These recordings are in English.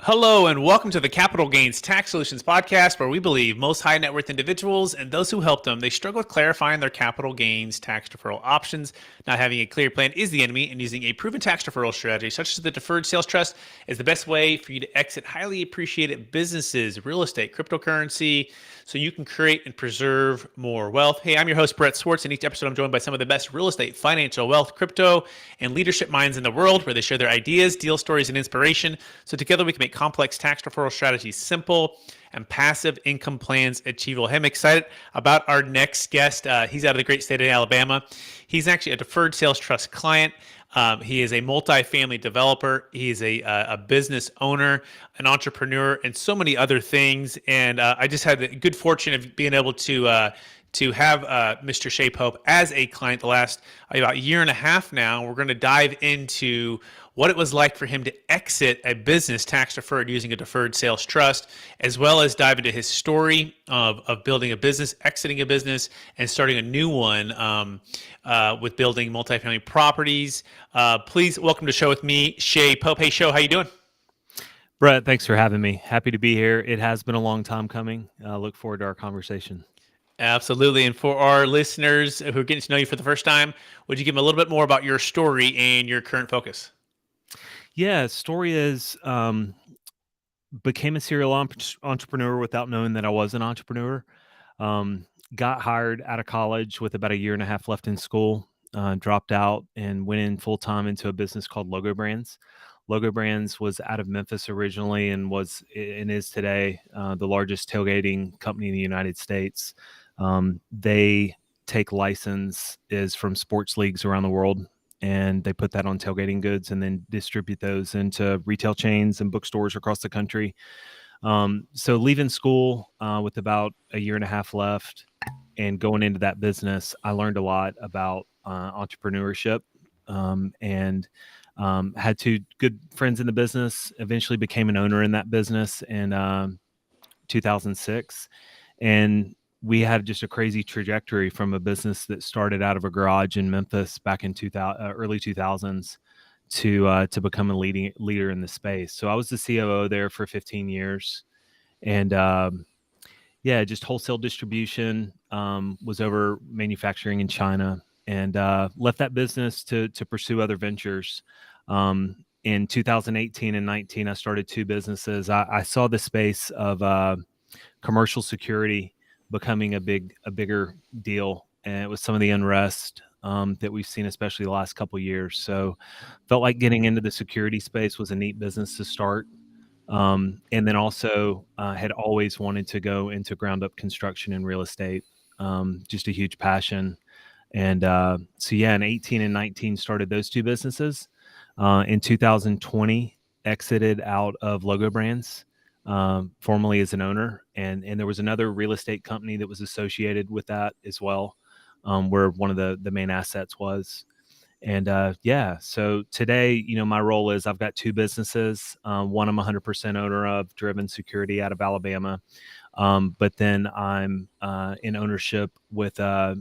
Hello and welcome to the Capital Gains Tax Solutions podcast, where we believe most high net worth individuals and those who help them, they struggle with clarifying their capital gains tax deferral options. Not having a clear plan is the enemy, and using a proven tax deferral strategy such as the Deferred Sales Trust is the best way for you to exit highly appreciated businesses, real estate, cryptocurrency, so you can create and preserve more wealth. Hey, I'm your host, Brett Swarts, and each episode I'm joined by some of the best real estate, financial, wealth, crypto, and leadership minds in the world, where they share their ideas, deal stories, and inspiration, so together we can make complex tax deferral strategies simple and passive income plans achievable. Hey, I'm excited about our next guest. He's out of the great state of Alabama. He's actually a Deferred Sales Trust client. He is a multifamily developer. He is a business owner, an entrepreneur, and so many other things. And I just had the good fortune of being able to have Mr. Shea as a client the last about year and a half now. We're going to dive into what it was like for him to exit a business tax deferred using a deferred sales trust, as well as dive into his story of building a business, exiting a business, and starting a new one with building multifamily properties. Please welcome to the show with me, Shea Pope. Hey, Shea, how you doing? Brett, thanks for having me. Happy to be here. It has been a long time coming. Look forward to our conversation. Absolutely. And for our listeners who are getting to know you for the first time, would you give them a little bit more about your story and your current focus? Yeah, story is became a serial entrepreneur without knowing that I was an entrepreneur. Got hired out of college with about a year and a half left in school. Dropped out and went in full time into a business called Logo Brands. Logo Brands was out of Memphis originally and is today the largest tailgating company in the United States. They take licenses from sports leagues around the world, and they put that on tailgating goods and then distribute those into retail chains and bookstores across the country. So leaving school with about a year and a half left and going into that business, I learned a lot about entrepreneurship and had two good friends in the business, eventually became an owner in that business in 2006. And we had just a crazy trajectory from a business that started out of a garage in Memphis back in early 2000s to become a leader in the space. So I was the COO there for 15 years, and just wholesale distribution, was over manufacturing in China, and left that business to pursue other ventures. In 2018 and 19, I started two businesses. I saw the space of commercial security becoming a bigger deal, and it was some of the unrest that we've seen, especially the last couple of years. So felt like getting into the security space was a neat business to start. And then also had always wanted to go into ground up construction and real estate. Just a huge passion. And in 18 and 19 started those two businesses. In 2020 exited out of Logo Brands, formerly as an owner, and there was another real estate company that was associated with that as well, where one of the main assets was. And so today, my role is I've got two businesses. One I'm 100% owner of, Driven Security out of Alabama. But then I'm in ownership with a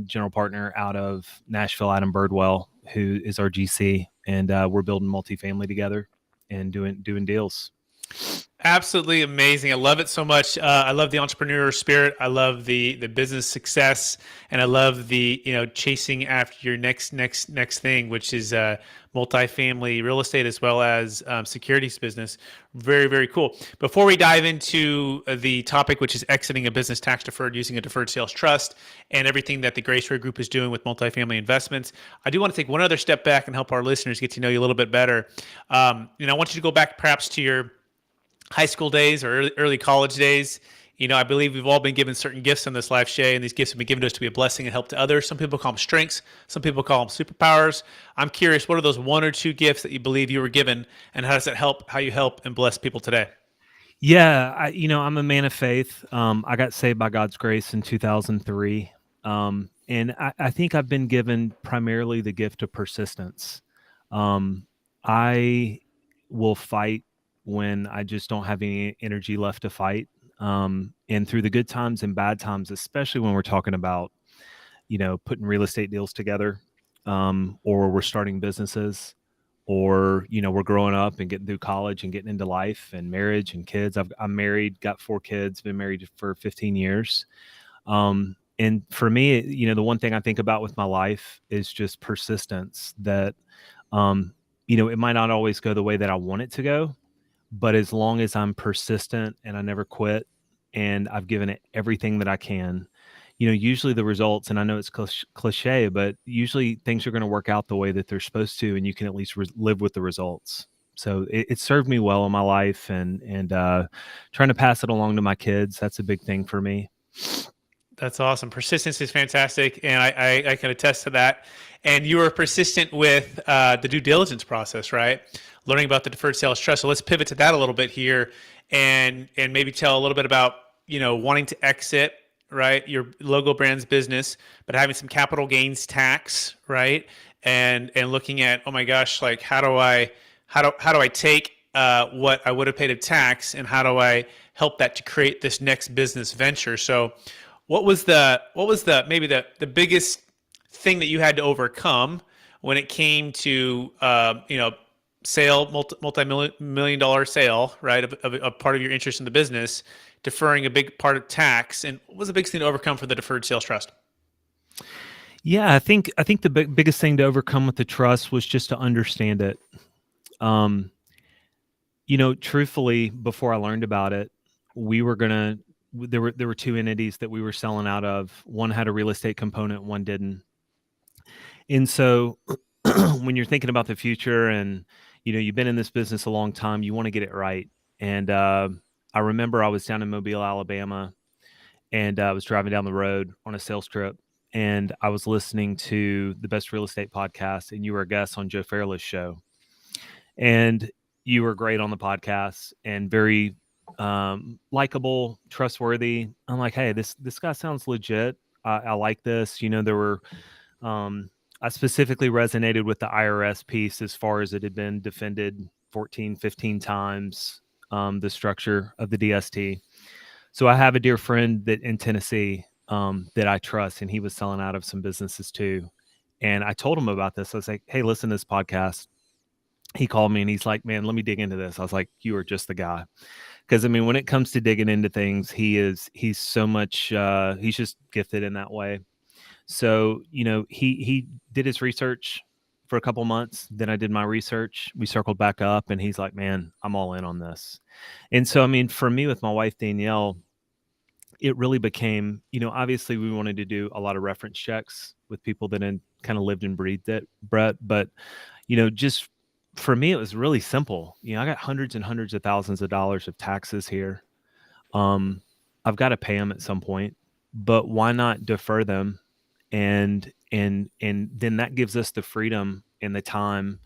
general partner out of Nashville, Adam Birdwell, who is our GC, and we're building multifamily together and doing deals. Absolutely amazing. I love it so much. I love the entrepreneur spirit. I love the business success, and I love the chasing after your next thing, which is multifamily real estate as well as securities business. Very, very cool. Before we dive into the topic, which is exiting a business tax deferred using a deferred sales trust and everything that the Graceway Group is doing with multifamily investments, I do want to take one other step back and help our listeners get to know you a little bit better. I want you to go back perhaps to your high school days or early college days. I believe we've all been given certain gifts in this life, Shea, and these gifts have been given to us to be a blessing and help to others. Some people call them strengths. Some people call them superpowers. I'm curious, what are those one or two gifts that you believe you were given, and how does that help, how you help and bless people today? Yeah, I'm a man of faith. I got saved by God's grace in 2003. And I think I've been given primarily the gift of persistence. I will fight when I just don't have any energy left to fight. And through the good times and bad times, especially when we're talking about, putting real estate deals together, or we're starting businesses, or we're growing up and getting through college and getting into life and marriage and kids. I'm married, got 4 kids, been married for 15 years. And for me, the one thing I think about with my life is just persistence. That it might not always go the way that I want it to go, but as long as I'm persistent and I never quit and I've given it everything that I can, usually the results, and I know it's cliche, but usually things are going to work out the way that they're supposed to, and you can at least live with the results. So it served me well in my life, and trying to pass it along to my kids, that's a big thing for me. That's awesome. Persistence is fantastic, and I can attest to that. And you were persistent with the due diligence process, right? Learning about the deferred sales trust. So let's pivot to that a little bit here, and maybe tell a little bit about wanting to exit, right, your logo brand's business, but having some capital gains tax, right, and looking at, oh my gosh, like how do I take what I would have paid in tax, and how do I help that to create this next business venture? So what was the maybe the biggest thing that you had to overcome when it came to sale, multi-million dollar sale, right, of a part of your interest in the business, deferring a big part of tax, and what was the biggest thing to overcome for the deferred sales trust? Yeah, I think the biggest thing to overcome with the trust was just to understand it. Truthfully, before I learned about it, there were 2 entities that we were selling out of. One had a real estate component, one didn't. And so when you're thinking about the future and, you've been in this business a long time, you want to get it right. And I remember I was down in Mobile, Alabama, and I was driving down the road on a sales trip, and I was listening to the Best Real Estate podcast, and you were a guest on Joe Fairless' show. And you were great on the podcast and very likable, trustworthy. I'm like, hey, this guy sounds legit. I like this. There were I specifically resonated with the IRS piece as far as it had been defended 14, 15 times, the structure of the DST. So I have a dear friend that in Tennessee that I trust, and he was selling out of some businesses too. And I told him about this. I was like, hey, listen to this podcast. He called me and he's like, man, let me dig into this. I was like, you are just the guy. Because when it comes to digging into things, he's so much, he's just gifted in that way. So, he did his research for a couple months. Then I did my research. We circled back up and he's like, man, I'm all in on this. And so, for me with my wife, Danielle, it really became, obviously we wanted to do a lot of reference checks with people that had kind of lived and breathed it, Brett. But, just for me, it was really simple. I got hundreds and hundreds of thousands of dollars of taxes here. I've got to pay them at some point, but why not defer them? And then that gives us the freedom and the time,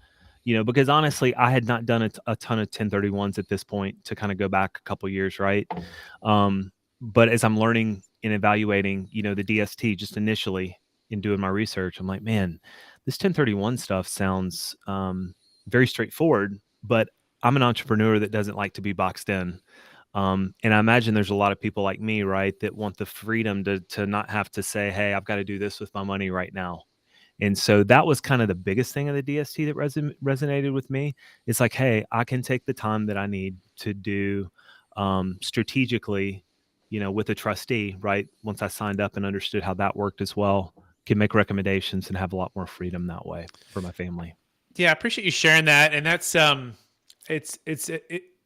because honestly, I had not done a ton of 1031s at this point to kind of go back a couple years. Right. But as I'm learning and evaluating, the DST just initially in doing my research, I'm like, man, this 1031 stuff sounds, very straightforward, but I'm an entrepreneur that doesn't like to be boxed in. And I imagine there's a lot of people like me, right, that want the freedom to not have to say, hey, I've got to do this with my money right now. And so that was kind of the biggest thing of the DST that resonated with me. It's like, hey, I can take the time that I need to do strategically, with a trustee, right? Once I signed up and understood how that worked as well, can make recommendations and have a lot more freedom that way for my family. Yeah, I appreciate you sharing that, and that's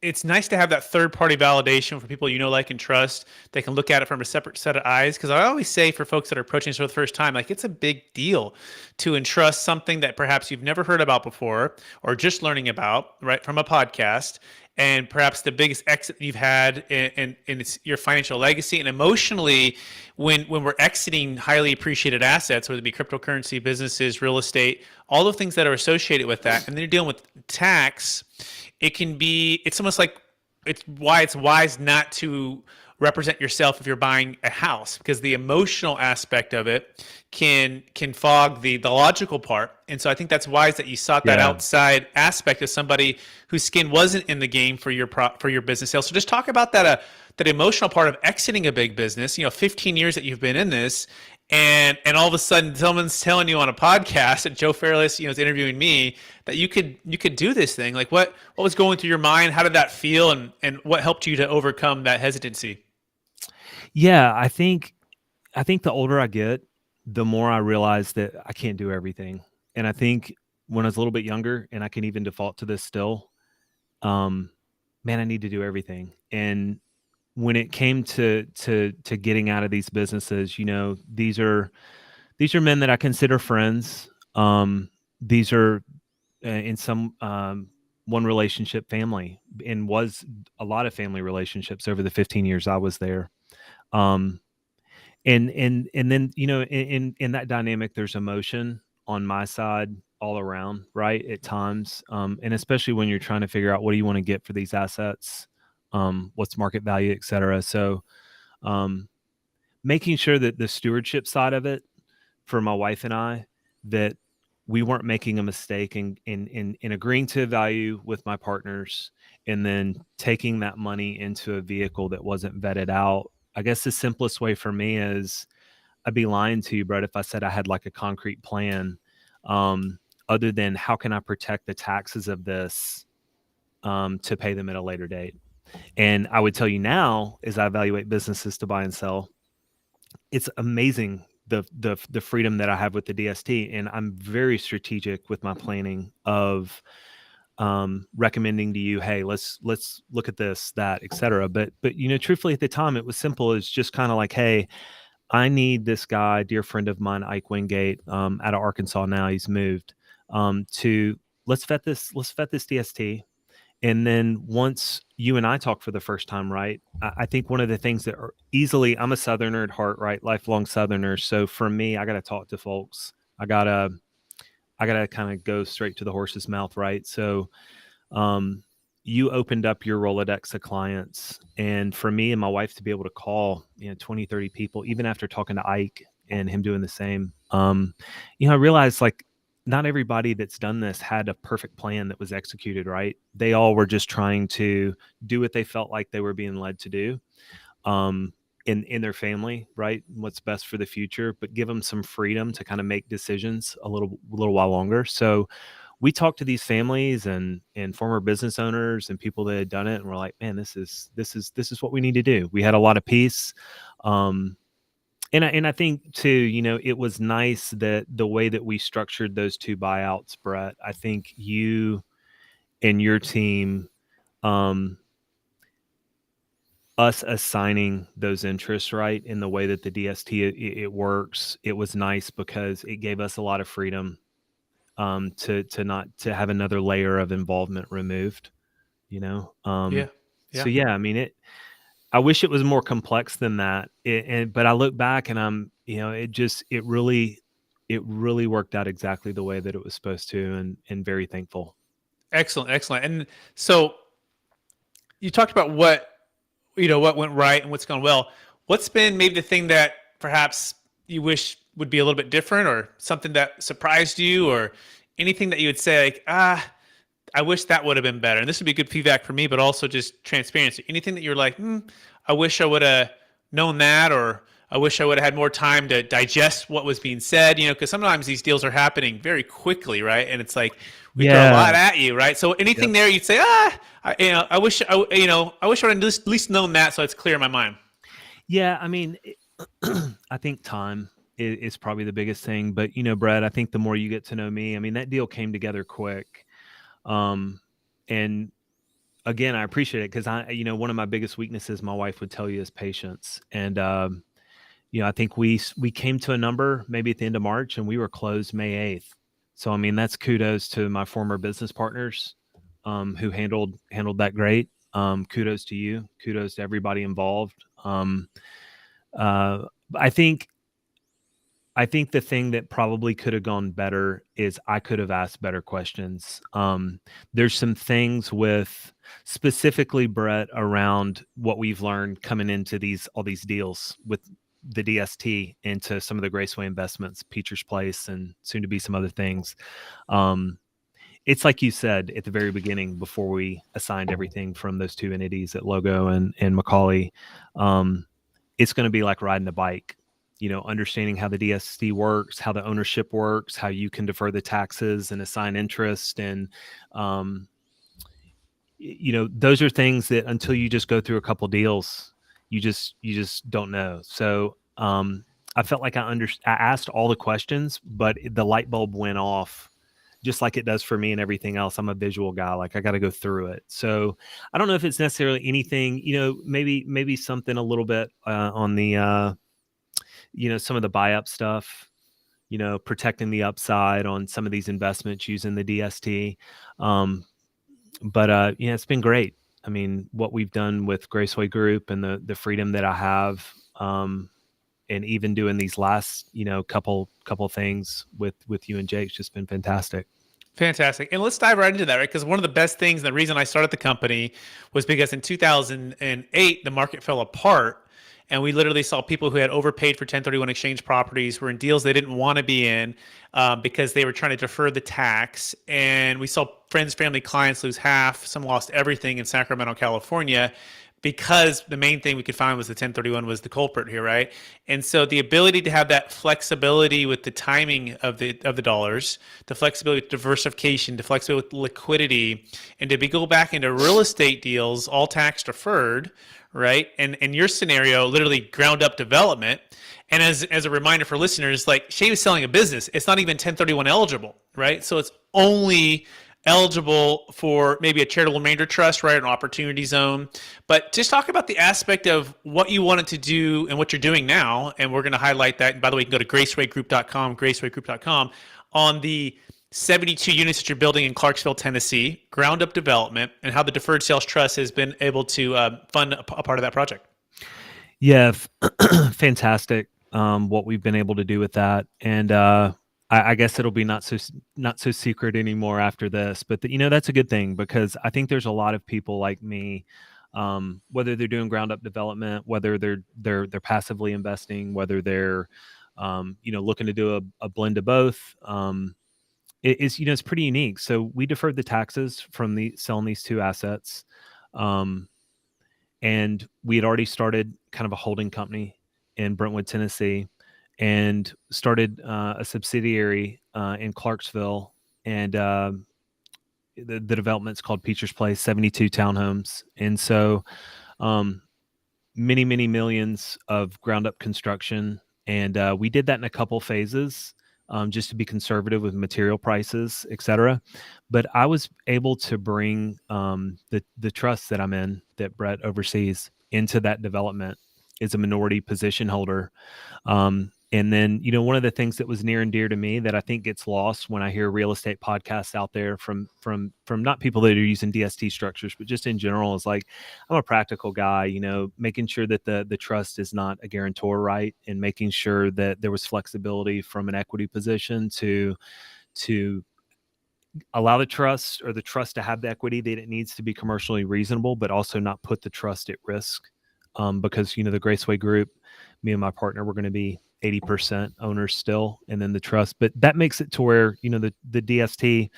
it's nice to have that third party validation for people like and trust. They can look at it from a separate set of eyes. Because I always say for folks that are approaching this for the first time, like it's a big deal to entrust something that perhaps you've never heard about before or just learning about, right, from a podcast. And perhaps the biggest exit you've had in it's your financial legacy and emotionally, when we're exiting highly appreciated assets, whether it be cryptocurrency, businesses, real estate, all the things that are associated with that, and then you're dealing with tax, it's almost like it's wise not to represent yourself if you're buying a house, because the emotional aspect of it can fog the logical part. And so I think that's wise that you sought that outside aspect of somebody whose skin wasn't in the game for your business sales. So just talk about that emotional part of exiting a big business, 15 years that you've been in this, and all of a sudden someone's telling you on a podcast that Joe Fairless, is interviewing me, that you could do this thing. Like what was going through your mind? How did that feel, and what helped you to overcome that hesitancy? Yeah, I think the older I get, the more I realize that I can't do everything. And I think when I was a little bit younger, and I can even default to this still, um, man, I need to do everything. And when it came to getting out of these businesses, these are men that I consider friends. These are in some one relationship family, and was a lot of family relationships over the 15 years I was there. Um, and then in that dynamic, there's emotion on my side all around, right, at times, and especially when you're trying to figure out what do you want to get for these assets, what's market value, et cetera. So um, making sure that the stewardship side of it for my wife and I, that we weren't making a mistake in agreeing to a value with my partners, and then taking that money into a vehicle that wasn't vetted out. I guess the simplest way for me is, I'd be lying to you, Brett, if I said I had like a concrete plan, other than how can I protect the taxes of this, to pay them at a later date. And I would tell you now, as I evaluate businesses to buy and sell, it's amazing the freedom that I have with the DST, and I'm very strategic with my planning of recommending to you, hey, let's look at this, that, et cetera. But truthfully, at the time, it was simple. It's just kind of like, hey, I need this guy, dear friend of mine, Ike Wingate, out of Arkansas now. He's moved, to let's vet this DST. And then once you and I talk for the first time, right, I think one of the things that are easily, I'm a Southerner at heart, right, lifelong Southerner. So for me, I got to talk to folks. I gotta kind of go straight to the horse's mouth, right? So um, you opened up your Rolodex of clients. And for me and my wife to be able to call, 20, 30 people, even after talking to Ike and him doing the same, I realized, like, not everybody that's done this had a perfect plan that was executed, right? They all were just trying to do what they felt like they were being led to do, um, in their family, right? What's best for the future, but give them some freedom to kind of make decisions a little while longer. So we talked to these families and former business owners and people that had done it, and we're like, man, this is what we need to do. We had a lot of peace. Um, and I think too, it was nice that the way that we structured those two buyouts, Brett, I think you and your team, um, us assigning those interests right in the way that the DST it works, it was nice because it gave us a lot of freedom, to not to have another layer of involvement removed, you know. Yeah, So yeah. yeah, I mean, I wish it was more complex than that. But I look back and it really worked out exactly the way that it was supposed to, and very thankful. Excellent, excellent. And so you talked about what went right and what's gone well. What's been maybe the thing that perhaps you wish would be a little bit different, or something that surprised you, or anything that you would say like, I wish that would have been better. And this would be good feedback for me, but also just transparency. Anything that you're like, I wish I would have known that, or I wish I would have had more time to digest what was being said, because sometimes these deals are happening very quickly, right? And it's like we throw a Yeah. lot at you, right? So anything Yep. there you'd say, I wish, I wish I would have at least known that, so it's clear in my mind. Yeah. I mean, I think time is probably the biggest thing. But Brett, I think the more you get to know me, I mean, that deal came together quick. Um, and again, I appreciate it because one of my biggest weaknesses, my wife would tell you, is patience. And I think we came to a number maybe at the end of March, and we were closed May 8th. So I mean, that's kudos to my former business partners, who handled that great. Kudos to you. Kudos to everybody involved. Uh, I think the thing that probably could have gone better is I could have asked better questions. There's some things with, specifically, Brett, around what we've learned coming into all these deals with the DST into some of the Graceway investments, Peacher's Place, and soon to be some other things. Um, it's like you said at the very beginning, before we assigned everything from those two entities at Logo and Macaulay, it's going to be like riding a bike. understanding how the DST works, how the ownership works, how you can defer the taxes and assign interest. And, those are things that until you just go through a couple deals, you just don't know. So, I felt like I asked all the questions, but the light bulb went off just like it does for me and everything else. I'm a visual guy. Like I got to go through it. So I don't know if it's necessarily anything, maybe something a little bit on the, some of the buy up stuff, protecting the upside on some of these investments using the DST. But it's been great. I mean, what we've done with Graceway Group and the freedom that I have, and even doing these last, couple things with you and Jake's just been fantastic. Fantastic. And let's dive right into that, right? Because one of the best things, the reason I started the company was because in 2008, the market fell apart. And we literally saw people who had overpaid for 1031 exchange properties were in deals they didn't want to be in because they were trying to defer the tax. And we saw friends, family, clients lose half. Some lost everything in Sacramento, California, because the main thing we could find was the 1031 was the culprit here, right? And so the ability to have that flexibility with the timing of the dollars, the flexibility with diversification, the flexibility with liquidity, and to go back into real estate deals, all tax deferred, right? And in your scenario, literally ground up development. And as a reminder for listeners, like Shea was selling a business, it's not even 1031 eligible, right? So it's only eligible for maybe a charitable remainder trust, right? An opportunity zone. But just talk about the aspect of what you wanted to do and what you're doing now. And we're going to highlight that. And by the way, you can go to gracewaygroup.com on the 72 units that you're building in Clarksville, Tennessee, ground up development, and how the Deferred Sales Trust has been able to fund a part of that project. Yeah, fantastic. What we've been able to do with that. And, I guess it'll be not so secret anymore after this, but that's a good thing because I think there's a lot of people like me, whether they're doing ground up development, whether they're passively investing, whether they're looking to do a blend of both. It's pretty unique. So we deferred the taxes from selling these two assets, and we had already started kind of a holding company in Brentwood, Tennessee, and started a subsidiary in Clarksville. And the development's called Peacher's Place, 72 townhomes. And so many, many millions of ground up construction. And we did that in a couple phases just to be conservative with material prices, et cetera. But I was able to bring the trust that I'm in, that Brett oversees, into that development as a minority position holder. And then, one of the things that was near and dear to me that I think gets lost when I hear real estate podcasts out there from not people that are using DST structures, but just in general, is like, I'm a practical guy, making sure that the trust is not a guarantor, right? And making sure that there was flexibility from an equity position to allow the trust to have the equity that it needs to be commercially reasonable, but also not put the trust at risk. Because, the Graceway Group, me and my partner, we're going to be 80% owners still, and then the trust. But that makes it to where, the DST,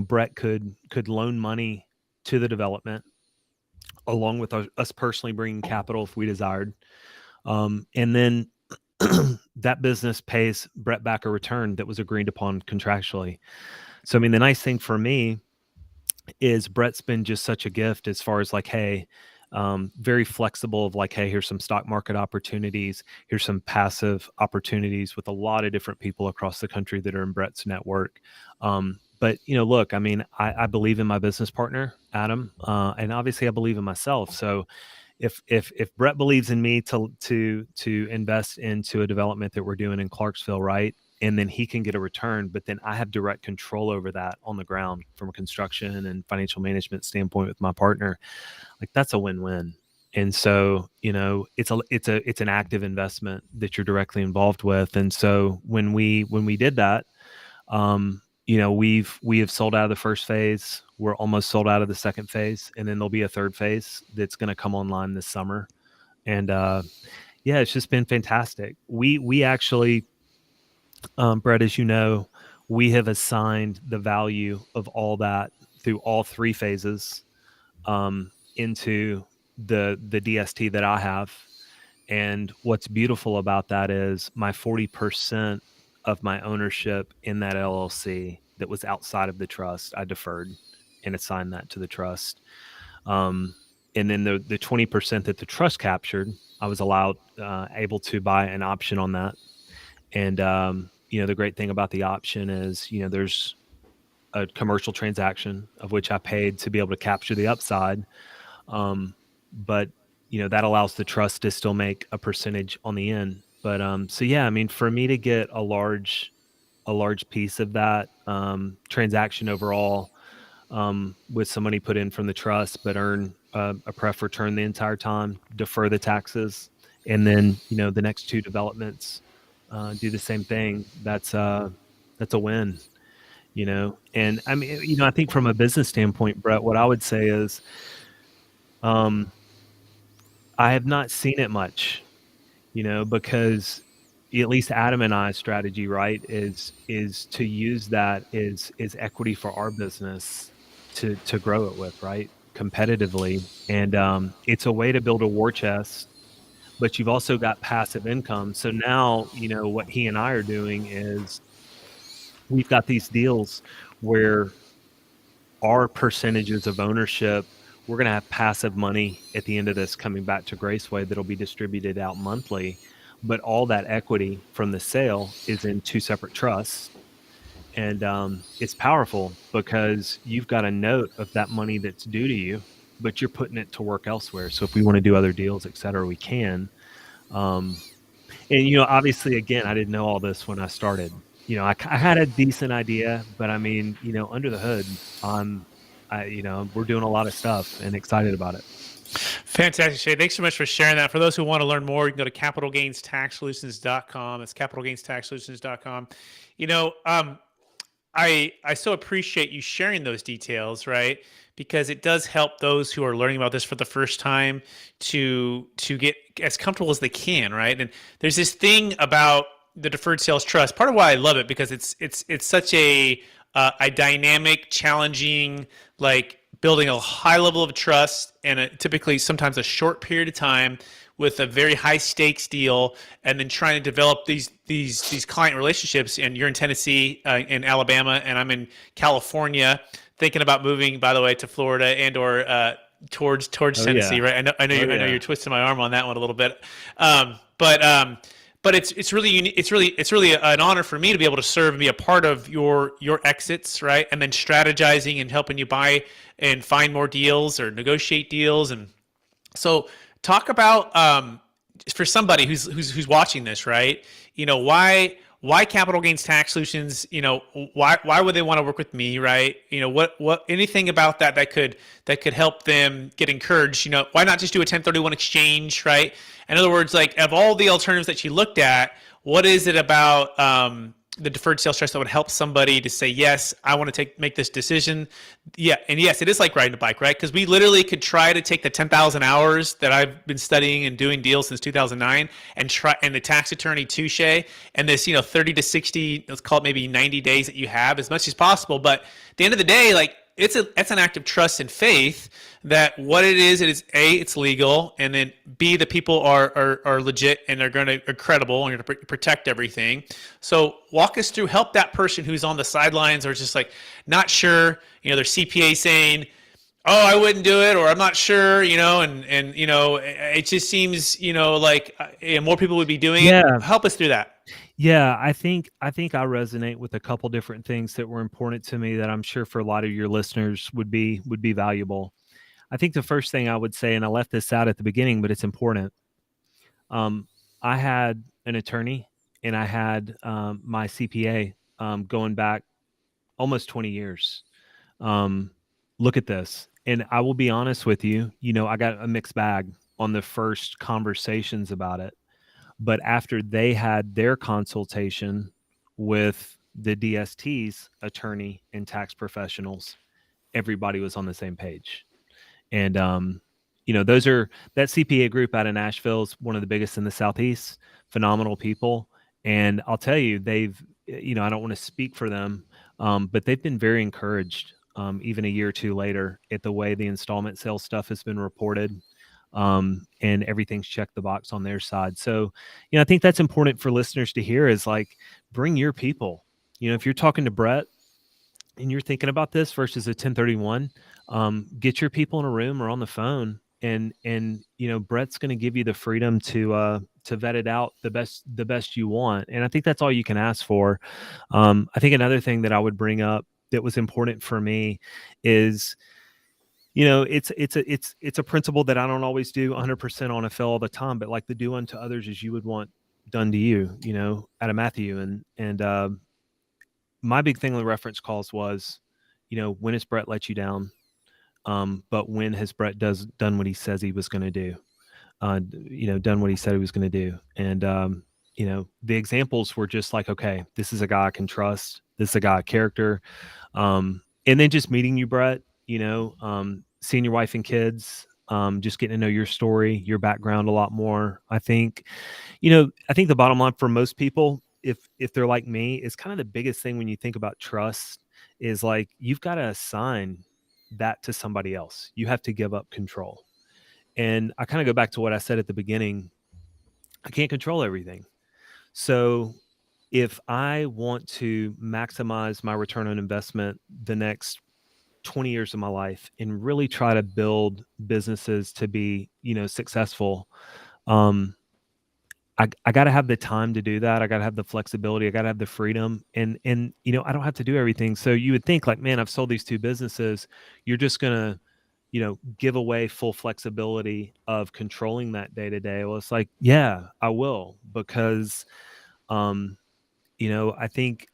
Brett could loan money to the development along with us personally bringing capital if we desired. And then that business pays Brett back a return that was agreed upon contractually. So, I mean, the nice thing for me is Brett's been just such a gift as far as like, hey, very flexible of like, hey, here's some stock market opportunities. Here's some passive opportunities with a lot of different people across the country that are in Brett's network. But, look, I mean, I believe in my business partner, Adam, and obviously I believe in myself. So if Brett believes in me to invest into a development that we're doing in Clarksville, right, and then he can get a return, but then I have direct control over that on the ground from a construction and financial management standpoint with my partner, like that's a win-win. And so, it's an active investment that you're directly involved with. And so when we did that, we have sold out of the first phase. We're almost sold out of the second phase, and then there'll be a third phase that's going to come online this summer. And yeah, it's just been fantastic. We actually, Brett, as you know, we have assigned the value of all that through all three phases into the DST that I have. And what's beautiful about that is my 40% of my ownership in that LLC that was outside of the trust, I deferred and assigned that to the trust. Um, and then the 20% that the trust captured, I was able to buy an option on that. And, the great thing about the option is, there's a commercial transaction of which I paid to be able to capture the upside. Um, but that allows the trust to still make a percentage on the end. But so yeah, I mean, for me to get a large piece of that transaction overall, with some money put in from the trust, but earn a pref return the entire time, defer the taxes, and then the next two developments do the same thing. That's a win. And I mean, I think from a business standpoint, Brett, what I would say is, um, I have not seen it much, because at least Adam and I's strategy, right, is to use that is equity for our business to grow it with, right, competitively. And it's a way to build a war chest, but you've also got passive income. So now, what he and I are doing is we've got these deals where our percentages of ownership, we're going to have passive money at the end of this coming back to Graceway that'll be distributed out monthly. But all that equity from the sale is in two separate trusts. And it's powerful because you've got a note of that money that's due to you, but you're putting it to work elsewhere. So if we want to do other deals, et cetera, we can. And obviously, again, I didn't know all this when I started. I had a decent idea, but I mean, under the hood, we're doing a lot of stuff and excited about it. Fantastic, Shay. Thanks so much for sharing that. For those who want to learn more, you can go to capitalgainstaxsolutions.com. It's capitalgainstaxsolutions.com. You know, I so appreciate you sharing those details, right? Because it does help those who are learning about this for the first time to get as comfortable as they can, right? And there's this thing about the deferred sales trust. Part of why I love it because it's such a dynamic, challenging, like building a high level of trust and typically sometimes a short period of time with a very high stakes deal, and then trying to develop these client relationships. And you're in Tennessee, in Alabama, and I'm in California, thinking about moving, by the way, to Florida and or towards Oh Tennessee, yeah. right? I know you're twisting my arm on that one a little bit, but it's really unique. It's really an honor for me to be able to serve and be a part of your exits, right? And then strategizing and helping you buy and find more deals or negotiate deals. And so talk about for somebody who's watching this, right? Why capital gains tax solutions? Why would they want to work with me, right? What anything about that could help them get encouraged? Why not just do a 1031 exchange, right? In other words, like of all the alternatives that you looked at, what is it about the deferred sales trust that would help somebody to say, yes, I want to make this decision? Yeah, and yes, it is like riding a bike, right? Because we literally could try to take the 10,000 hours that I've been studying and doing deals since 2009 and the tax attorney touche and this 30 to 60, let's call it maybe 90 days that you have as much as possible. But at the end of the day, like it's an act of trust and faith that what it is A, it's legal, and then B, the people are legit and are credible and going to protect everything. So walk us through, help that person who's on the sidelines or just like not sure, their CPA saying, oh, I wouldn't do it, or I'm not sure, and it just seems, like more people would be doing it. Yeah. Help us through that. Yeah, I think I resonate with a couple different things that were important to me that I'm sure for a lot of your listeners would be valuable. I think the first thing I would say, and I left this out at the beginning, but it's important. I had an attorney and I had my CPA going back almost 20 years. Look at this. And I will be honest with you, I got a mixed bag on the first conversations about it. But after they had their consultation with the DST's attorney and tax professionals, everybody was on the same page. And that CPA group out of Nashville is one of the biggest in the Southeast. Phenomenal people, and I'll tell you, they've I don't want to speak for them, but they've been very encouraged, even a year or two later, at the way the installment sales stuff has been reported. and everything's checked the box on their side. So, I think that's important for listeners to hear is like, bring your people. If you're talking to Brett and you're thinking about this versus a 1031, get your people in a room or on the phone, and Brett's going to give you the freedom to vet it out the best you want. And I think that's all you can ask for. I think another thing that I would bring up that was important for me is, it's a principle that I don't always do 100% on a fill all the time, but like the do unto others as you would want done to you, out of Matthew. And my big thing on the reference calls was, when has Brett let you down? But when has Brett done what he says he was going to do? Done what he said he was going to do. And, the examples were just like, okay, this is a guy I can trust. This is a guy of character. And then just meeting you, Brett, seeing your wife and kids, just getting to know your story, your background a lot more. I think the bottom line for most people, if they're like me, is kind of the biggest thing when you think about trust is like, you've got to assign that to somebody else. You have to give up control. And I kind of go back to what I said at the beginning. I can't control everything. So if I want to maximize my return on investment the next 20 years of my life and really try to build businesses to be, successful, I got to have the time to do that. I got to have the flexibility. I got to have the freedom, and I don't have to do everything. So you would think like, man, I've sold these 2 businesses. You're just gonna, give away full flexibility of controlling that day to day. Well, it's like, yeah, I will, because, I think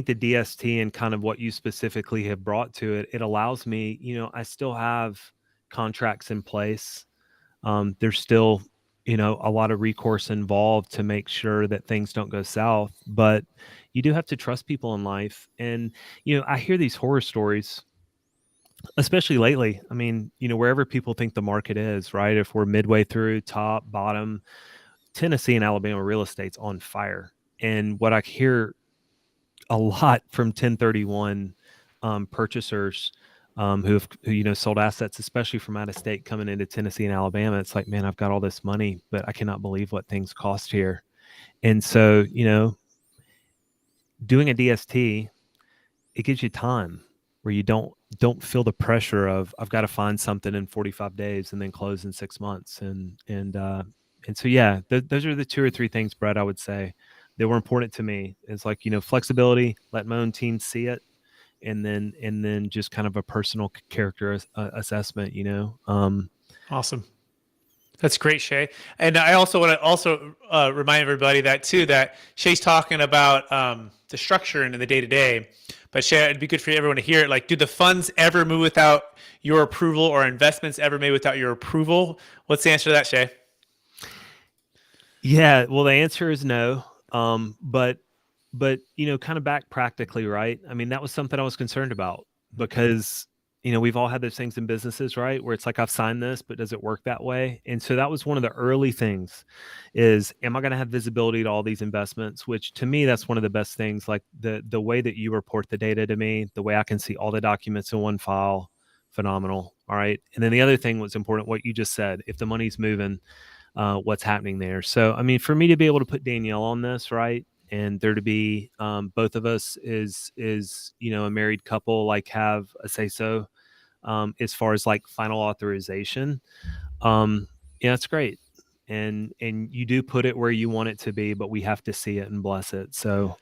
the DST and kind of what you specifically have brought to it, it allows me, I still have contracts in place. There's still, a lot of recourse involved to make sure that things don't go south, but you do have to trust people in life. And, I hear these horror stories, especially lately. I mean, wherever people think the market is, right? If we're midway through, top, bottom, Tennessee and Alabama real estate's on fire. And what I hear a lot from 1031 purchasers who sold assets, especially from out of state, coming into Tennessee and Alabama. It's like, man, I've got all this money, but I cannot believe what things cost here. And so, doing a DST, it gives you time where you don't feel the pressure of, I've got to find something in 45 days and then close in 6 months. And so, yeah, those are the 2 or 3 things, Brett, I would say that were important to me. It's like, flexibility, let my own team see it. And then just kind of a personal character assessment, Awesome. That's great, Shea. And I also want to remind everybody that Shea's talking about the structure and the day-to-day. But Shea, it'd be good for everyone to hear it. Like, do the funds ever move without your approval, or investments ever made without your approval? What's the answer to that, Shea? Yeah, well, the answer is no. But kind of back practically, right? I mean, that was something I was concerned about because, we've all had those things in businesses, right? Where it's like, I've signed this, but does it work that way? And so that was one of the early things is, am I going to have visibility to all these investments? Which to me, that's one of the best things, like the way that you report the data to me, the way I can see all the documents in one file, phenomenal. All right. And then the other thing was important, what you just said, if the money's moving, what's happening there. So, I mean, for me to be able to put Danielle on this, right? And there to be both of us is a married couple, like have a say so as far as like final authorization. Yeah, it's great. And you do put it where you want it to be, but we have to see it and bless it. So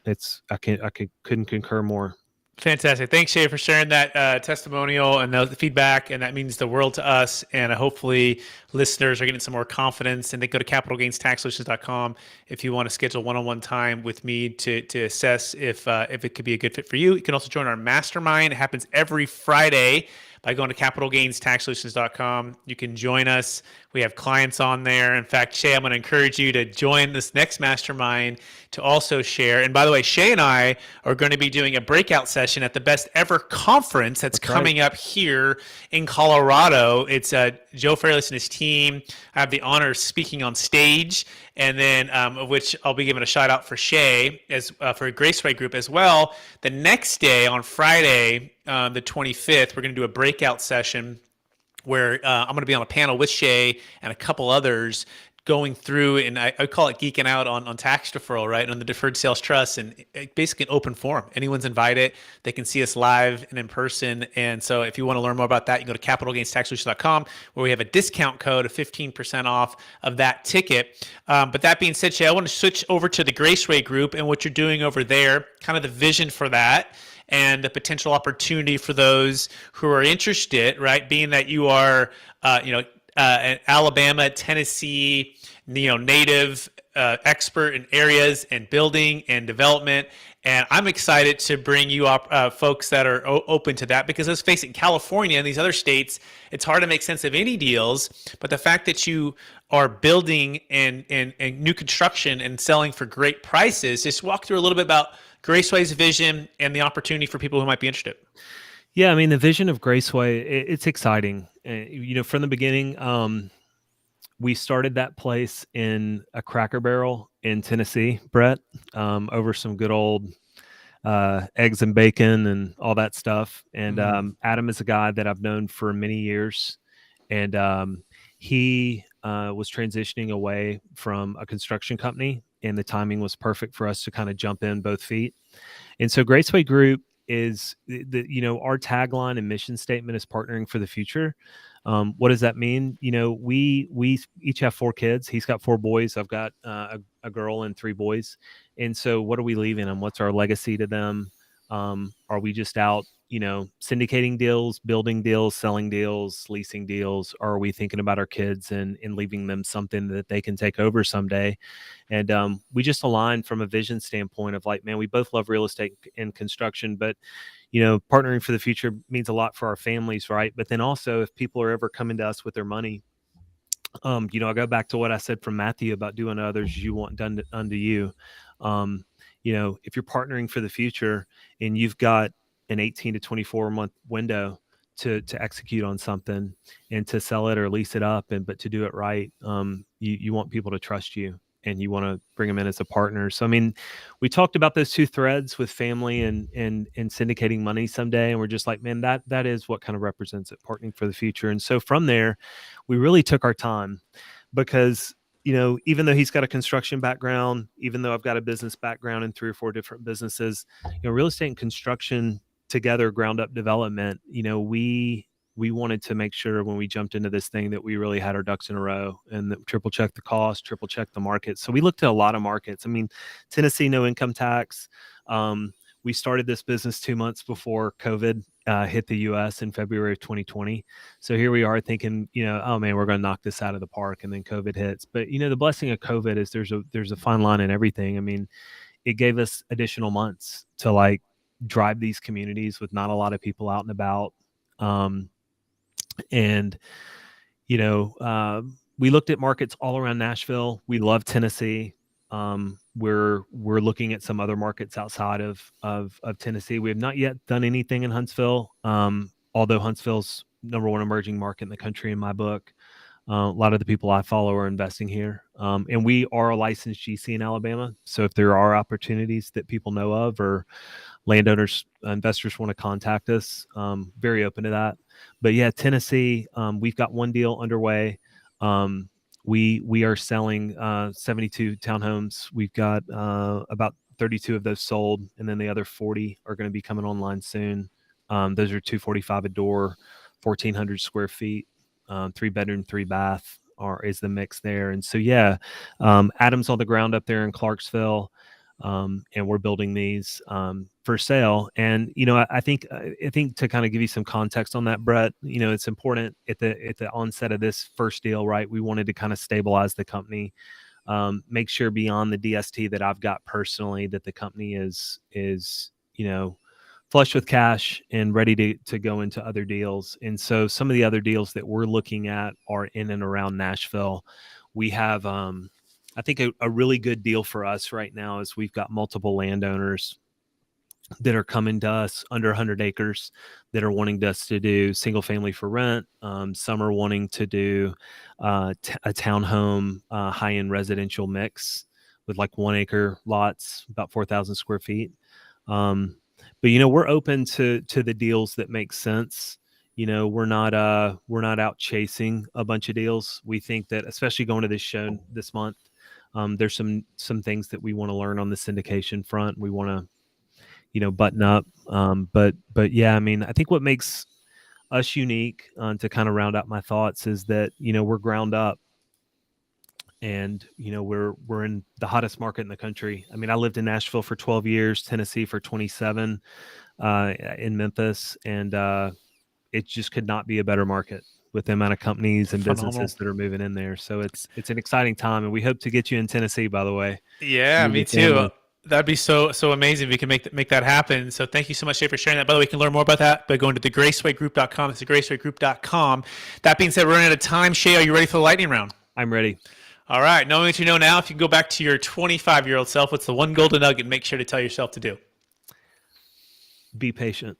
I couldn't concur more. Fantastic. Thanks, Shea, for sharing that testimonial and the feedback. And that means the world to us. And hopefully listeners are getting some more confidence. And they go to capitalgainstaxsolutions.com if you want to schedule one-on-one time with me to assess if it could be a good fit for you. You can also join our mastermind. It happens every Friday by going to capitalgainstaxsolutions.com. You can join us. We have clients on there. In fact, Shea, I'm going to encourage you to join this next mastermind to also share. And by the way, Shea and I are going to be doing a breakout session at the Best Ever Conference that's coming up here in Colorado. It's Joe Fairless and his team. I have the honor of speaking on stage, and then of which I'll be giving a shout out for Shea as for a Graceway Group as well. The next day on Friday, the 25th, we're going to do a breakout session where I'm going to be on a panel with Shea and a couple others going through, and I call it geeking out on tax deferral, right? On the Deferred Sales Trust, and basically an open forum. Anyone's invited. They can see us live and in person. And so if you want to learn more about that, you can go to capitalgainstaxsolutions.com, where we have a discount code of 15% off of that ticket. But that being said, Shea, I want to switch over to the Graceway group and what you're doing over there, kind of the vision for that and the potential opportunity for those who are interested, right? Being that you are, an Alabama, Tennessee, native expert in areas and building and development. And I'm excited to bring you up folks that are open to that, because let's face it, in California and these other states, it's hard to make sense of any deals. But the fact that you are building and new construction and selling for great prices, just walk through a little bit about Graceway's vision and the opportunity for people who might be interested. Yeah, I mean, the vision of Graceway, it's exciting. From the beginning, we started that place in a Cracker Barrel in Tennessee, Brett, over some good old eggs and bacon and all that stuff. And Adam is a guy that I've known for many years, and he was transitioning away from a construction company, and the timing was perfect for us to kind of jump in both feet. And so Graceway Group is our tagline and mission statement is partnering for the future. What does that mean? We each have 4 kids. He's got 4 boys. I've got a girl and 3 boys. And so what are we leaving them? What's our legacy to them? Are we just out, syndicating deals, building deals, selling deals, leasing deals? Or are we thinking about our kids and leaving them something that they can take over someday? And we just align from a vision standpoint of like, man, we both love real estate and construction, but partnering for the future means a lot for our families, right? But then also, if people are ever coming to us with their money, I go back to what I said from Matthew about doing to others you want done unto you. If you're partnering for the future and you've got an 18 to 24 month window to execute on something and to sell it or lease it up, but to do it right, you want people to trust you, and you want to bring them in as a partner. So, I mean, we talked about those 2 threads with family and syndicating money someday. And we're just like, man, that is what kind of represents it, partnering for the future. And so from there, we really took our time, because, even though he's got a construction background, even though I've got a business background in 3 or 4 different businesses, real estate and construction together, ground up development, we wanted to make sure when we jumped into this thing that we really had our ducks in a row, and that triple check the cost, triple check the market. So we looked at a lot of markets. I mean, Tennessee, no income tax. We started this business 2 months before COVID hit the U.S. in February of 2020. So here we are thinking, oh man, we're going to knock this out of the park, and then COVID hits. But the blessing of COVID is there's a fine line in everything. I mean, it gave us additional months to like drive these communities with not a lot of people out and about. And we looked at markets all around Nashville. We love Tennessee. We're looking at some other markets outside of Tennessee. We have not yet done anything in Huntsville, although Huntsville's #1 emerging market in the country in my book. A lot of the people I follow are investing here, and we are a licensed GC in Alabama. So if there are opportunities that people know of, or landowners, investors want to contact us, very open to that. But yeah, Tennessee, we've got 1 deal underway. We are selling 72 townhomes. We've got about 32 of those sold, and then the other 40 are going to be coming online soon. Those are $245 a door, 1,400 square feet, 3 bedroom, 3 bath is the mix there. And so, yeah, Adam's on the ground up there in Clarksville. And we're building these for sale. And I think to kind of give you some context on that, Brett, it's important at the onset of this first deal, right? We wanted to kind of stabilize the company, make sure beyond the DST that I've got personally, that the company is flush with cash and ready to go into other deals. And so some of the other deals that we're looking at are in and around Nashville. We have I think a really good deal for us right now is we've got multiple landowners that are coming to us under 100 acres that are wanting us to do single family for rent. Some are wanting to do a townhome, high-end residential mix with like 1 acre lots, about 4,000 square feet. But we're open to the deals that make sense. we're not out chasing a bunch of deals. We think that, especially going to this show this month, there's some things that we want to learn on the syndication front. We want to, button up. But yeah, I mean, I think what makes us unique, to kind of round out my thoughts, is that we're ground up, and we're in the hottest market in the country. I mean, I lived in Nashville for 12 years, Tennessee for 27, in Memphis, and it just could not be a better market with the amount of companies and Phenomenal. businesses that are moving in there. So it's an exciting time, and we hope to get you in Tennessee, by the way. Yeah, You and me your too. family. That'd be so amazing if we can make that happen. So thank you so much, Shay, for sharing that. By the way, you can learn more about that by going to thegracewaygroup.com. It's thegracewaygroup.com. That being said, we're running out of time. Shay, are you ready for the lightning round? I'm ready. All right. Knowing what you know now, if you can go back to your 25-year-old self, what's the one golden nugget make sure to tell yourself to do? Be patient.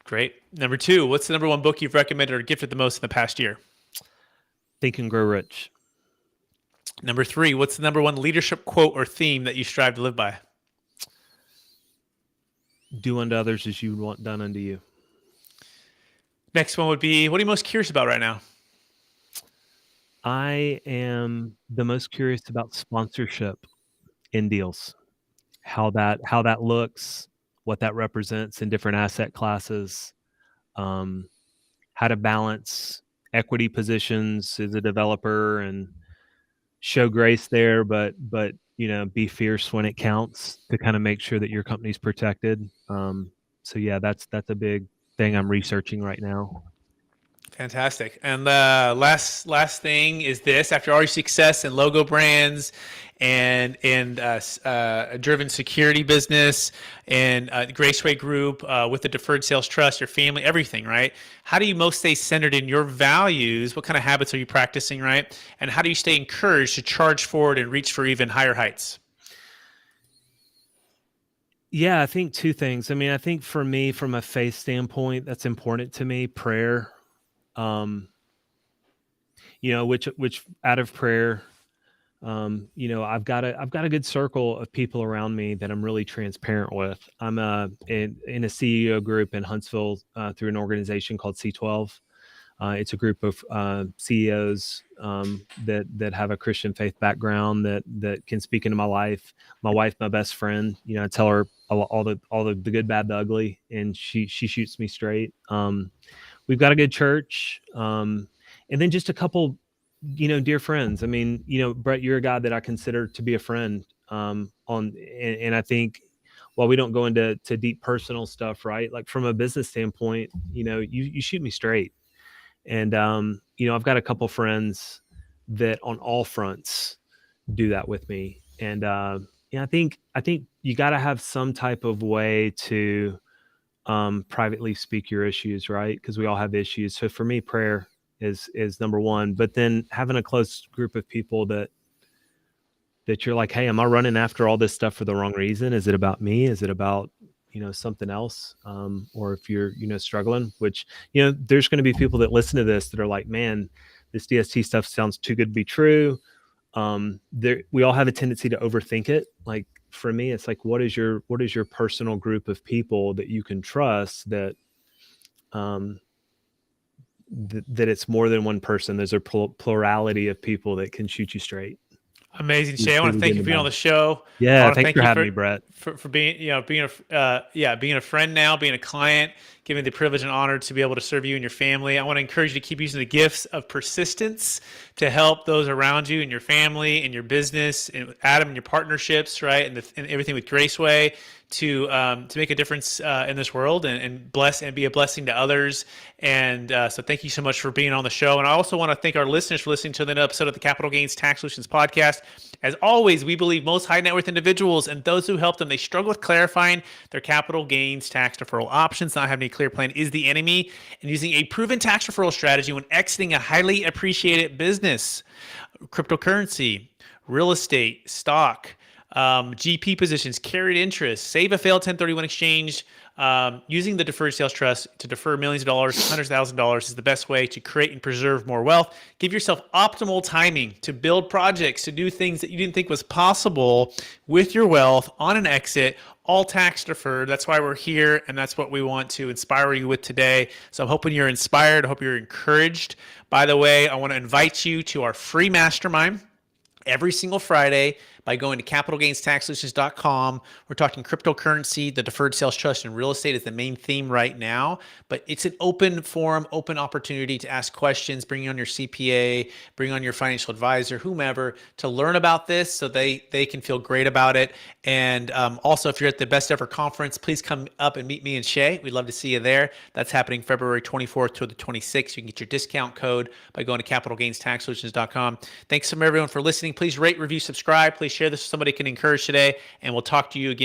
Great. Number 2, what's the number one book you've recommended or gifted the most in the past year? Think and Grow Rich. Number 3, what's the number one leadership quote or theme that you strive to live by? Do unto others as you would want done unto you. Next one would be, what are you most curious about right now? I am the most curious about sponsorship in deals, how that looks, what that represents in different asset classes, how to balance equity positions as a developer and show grace there, but be fierce when it counts to kind of make sure that your company's protected. So yeah, that's a big thing I'm researching right now. Fantastic. And the last thing is this: after all your success in logo brands and a driven security business and Graceway Group, with the Deferred Sales Trust, your family, everything, right? How do you most stay centered in your values? What kind of habits are you practicing, right? And how do you stay encouraged to charge forward and reach for even higher heights? Yeah, I think two things. I mean, I think for me, from a faith standpoint, that's important to me. Prayer, which out of prayer, I've got a good circle of people around me that I'm really transparent with. I'm in a CEO group in Huntsville, through an organization called C12. It's a group of CEOs that have a Christian faith background that can speak into my life. My wife, my best friend, I tell her all the good, bad, the ugly, and she shoots me straight. We've got a good church, and then just a couple, dear friends. I mean, Brett, you're a guy that I consider to be a friend. And I think, while we don't go into deep personal stuff, right? Like from a business standpoint, you shoot me straight. And, I've got a couple friends that on all fronts do that with me. And, I think you got to have some type of way to, privately speak your issues, right? Because we all have issues. So for me, prayer is number one, but then having a close group of people that you're like, hey, am I running after all this stuff for the wrong reason? Is it about me? Is it about, something else? Or if you're, struggling, which, there's going to be people that listen to this that are like, man, this DST stuff sounds too good to be true. We all have a tendency to overthink it. Like for me, it's like, what is your personal group of people that you can trust that, that it's more than one person. There's a plurality of people that can shoot you straight. Amazing, Shay. I want to thank you for being on the show. Yeah, thanks for having me, Brett. For being, being a friend now, being a client, giving me the privilege and honor to be able to serve you and your family. I want to encourage you to keep using the gifts of persistence to help those around you and your family and your business, and Adam and your partnerships, right, and everything with Graceway to make a difference in this world and bless and be a blessing to others. And so thank you so much for being on the show. And I also want to thank our listeners for listening to another episode of the Capital Gains Tax Solutions podcast. As always, we believe most high net worth individuals and those who help them, they struggle with clarifying their capital gains tax deferral options. Not having a clear plan is the enemy, and using a proven tax deferral strategy when exiting a highly appreciated business, cryptocurrency, real estate, stock, GP positions, carried interest, save a failed 1031 exchange. Using the Deferred Sales Trust to defer millions of dollars, $100,000 is the best way to create and preserve more wealth. Give yourself optimal timing to build projects, to do things that you didn't think was possible with your wealth on an exit, all tax deferred. That's why we're here, and that's what we want to inspire you with today. So I'm hoping you're inspired. I hope you're encouraged. By the way, I want to invite you to our free mastermind every single Friday by going to capitalgainstaxsolutions.com. We're talking cryptocurrency, the deferred sales trust, and real estate is the main theme right now. But it's an open forum, open opportunity to ask questions, bring on your CPA, bring on your financial advisor, whomever, to learn about this so they can feel great about it. And also, if you're at the Best Ever Conference, please come up and meet me and Shea. We'd love to see you there. That's happening February 24th to the 26th. You can get your discount code by going to capitalgainstaxsolutions.com. Thanks so much, everyone, for listening. Please rate, review, subscribe. Please share this with somebody who can encourage today, and we'll talk to you again.